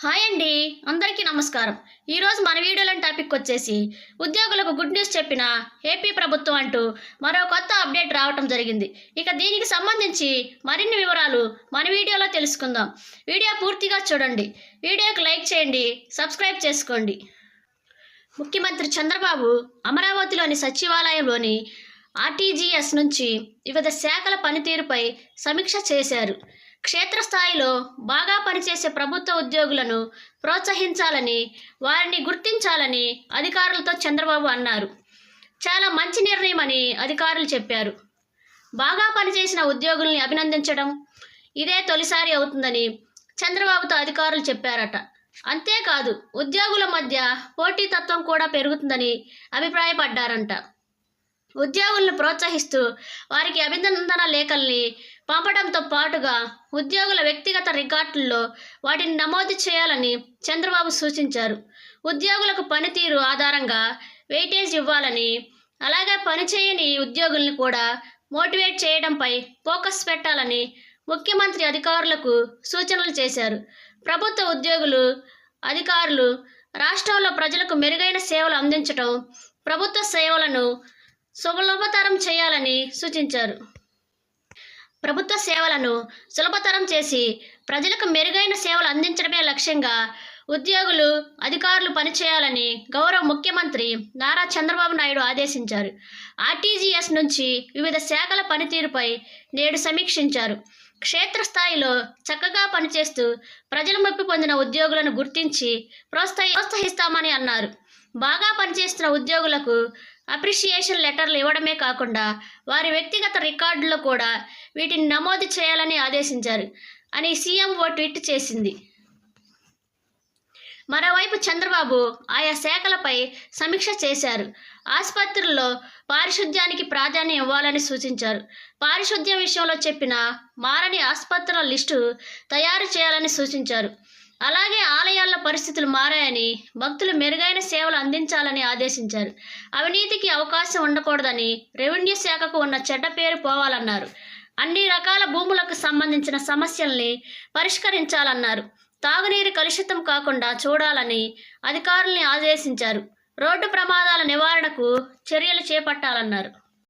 Hi అండి, అందరికీ నమస్కారం. ఈరోజు మన వీడియోలోని టాపిక్ వచ్చేసి ఉద్యోగులకు గుడ్ న్యూస్ చెప్పిన ఏపీ ప్రభుత్వం అంటూ మరో కొత్త అప్డేట్ రావటం జరిగింది. ఇక దీనికి సంబంధించి మరిన్ని వివరాలు మన వీడియోలో తెలుసుకుందాం. వీడియో పూర్తిగా చూడండి, వీడియోకి లైక్ చేయండి, సబ్స్క్రైబ్ చేసుకోండి. ముఖ్యమంత్రి చంద్రబాబు అమరావతిలోని సచివాలయంలోని ఆర్టీజీఎస్ నుంచి వివిధ శాఖల పనితీరుపై సమీక్ష చేశారు. క్షేత్రస్థాయిలో బాగా పనిచేసే ప్రభుత్వ ఉద్యోగులను ప్రోత్సహించాలని, వారిని గుర్తించాలని అధికారులతో చంద్రబాబు అన్నారు. చాలా మంచి నిర్ణయమని అధికారులు చెప్పారు. బాగా పనిచేసిన ఉద్యోగుల్ని అభినందించడం ఇదే తొలిసారి అవుతుందని చంద్రబాబుతో అధికారులు చెప్పారట. అంతేకాదు, ఉద్యోగుల మధ్య పోటీతత్వం కూడా పెరుగుతుందని అభిప్రాయపడ్డారంట. ఉద్యోగులను ప్రోత్సహిస్తూ వారికి అభినందన లేఖల్ని పంపడంతో పాటుగా ఉద్యోగుల వ్యక్తిగత రికార్డుల్లో వాటిని నమోదు చేయాలని చంద్రబాబు సూచించారు. ఉద్యోగులకు పనితీరు ఆధారంగా వెయిటేజ్ ఇవ్వాలని, అలాగే పనిచేయని ఉద్యోగుల్ని కూడా మోటివేట్ చేయడంపై ఫోకస్ పెట్టాలని ముఖ్యమంత్రి అధికారులకు సూచనలు చేశారు. ప్రభుత్వ ఉద్యోగులు, అధికారులు రాష్ట్రంలో ప్రజలకు మెరుగైన సేవలు అందించడం, ప్రభుత్వ సేవలను సులభతరం చేయాలని సూచించారు. ప్రభుత్వ సేవలను సులభతరం చేసి ప్రజలకు మెరుగైన సేవలు అందించడమే లక్ష్యంగా ఉద్యోగులు, అధికారులు పనిచేయాలని గౌరవ ముఖ్యమంత్రి నారా చంద్రబాబు నాయుడు ఆదేశించారు. ఆర్టీజీఎస్ నుంచి వివిధ శాఖల పనితీరుపై నేడు సమీక్షించారు. క్షేత్రస్థాయిలో చక్కగా పనిచేస్తూ ప్రజల మెప్పు పొందిన ఉద్యోగులను గుర్తించి ప్రోత్సహిస్తామని అన్నారు. బాగా పనిచేస్తున్న ఉద్యోగులకు అప్రిషియేషన్ లెటర్లు ఇవ్వడమే కాకుండా వారి వ్యక్తిగత రికార్డుల్లో కూడా వీటిని నమోదు చేయాలని ఆదేశించారు అని సీఎం ఓ ట్వీట్ చేసింది. మరోవైపు చంద్రబాబు ఆయా శాఖలపై సమీక్ష చేశారు. ఆసుపత్రుల్లో పారిశుద్ధ్యానికి ప్రాధాన్యం ఇవ్వాలని సూచించారు. పారిశుద్ధ్యం విషయంలో చెప్పిన మారని ఆసుపత్రుల లిస్టు తయారు చేయాలని సూచించారు. అలాగే ఆలయాల్లో పరిస్థితులు మారాయని, భక్తులు మెరుగైన సేవలు అందించాలని ఆదేశించారు. అవినీతికి అవకాశం ఉండకూడదని, రెవెన్యూ శాఖకు ఉన్న చెడ్డ పేరు పోవాలన్నారు. అన్ని రకాల భూములకు సంబంధించిన సమస్యల్ని పరిష్కరించాలన్నారు. తాగునీరు కలుషితం కాకుండా చూడాలని అధికారుల్ని ఆదేశించారు. రోడ్డు ప్రమాదాల నివారణకు చర్యలు చేపట్టాలన్నారు.